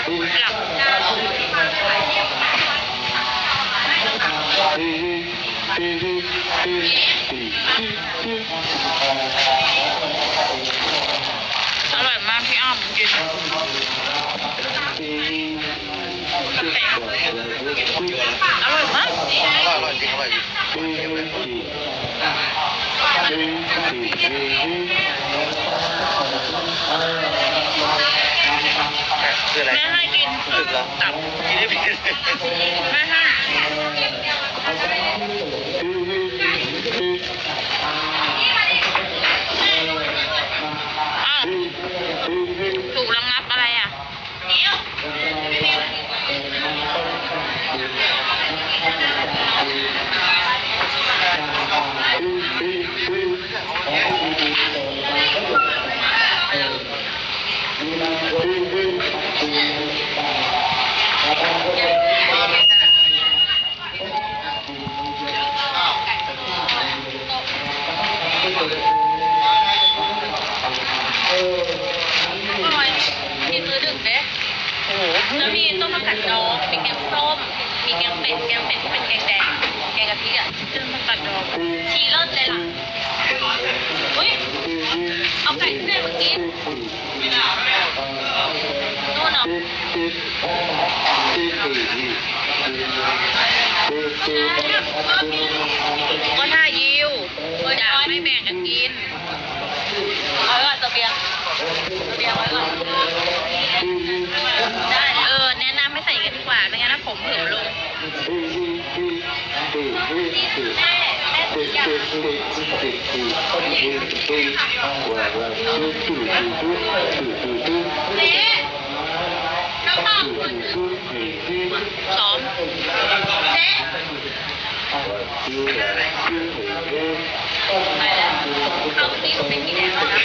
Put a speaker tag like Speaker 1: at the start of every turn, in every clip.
Speaker 1: หลับอร่อยมากพี่อ้อมกินอร่อยมาก
Speaker 2: อร่อยจริงอร่อยจริงคืออะไร
Speaker 1: แม่ให้กิน
Speaker 2: ตึกเหรอ
Speaker 1: ตับ
Speaker 2: กินได้ผิด
Speaker 1: แม่ให้อ้าวถูกระงับอะไรอ่ะกินมื้อดึกเด้โอ้โหแล้วมีต้มผักกาดดองมีแกงส้มมีแกงเป็ดที่เป็นแกงแดงแกงกะทิอ่ะต้มผักกาดดองชีเลิศเลยล่ะอุ้ยเอาไก่ที่ไหนมากินนู่นเหรอก็ท่ายิวอยากไม่แบ่งกันกินเอาไว้ก่อนเสบียงไว้ก่อนได้แนะนำไม่ใส่กันดีกว่าไม่งั้นนะผมเหี่ยวลงซ้อมไปแล้วเอาตีผมเป็นกี่แดงแล้วนะ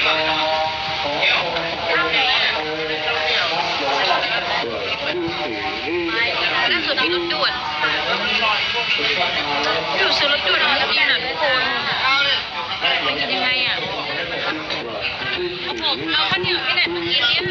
Speaker 1: ล่าสุดมีรถด่วนอยู่ซื้อรถด่วนมากินอ่ะทุกคนมันกินยังไงอ่ะผมเอาข้าวเหนียวที่ไหนมากิน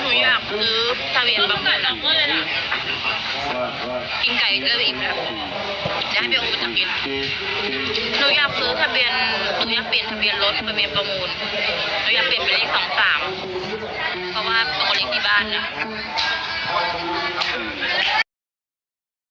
Speaker 1: หนูอยากซื้อทะเบียนบางคนอ่ะกินไก่เริ่มอิ่มแล้วจะให้พี่โอ๊ตทำกินหนูอยากซื้อทะเบียนหนูอยากเปลี่ยนทะเบียนรถทะเบียนประมูลหนูอยากเปลี่ยนเป็นเลข23เพราะว่าตรงเลขที่บ้านนะ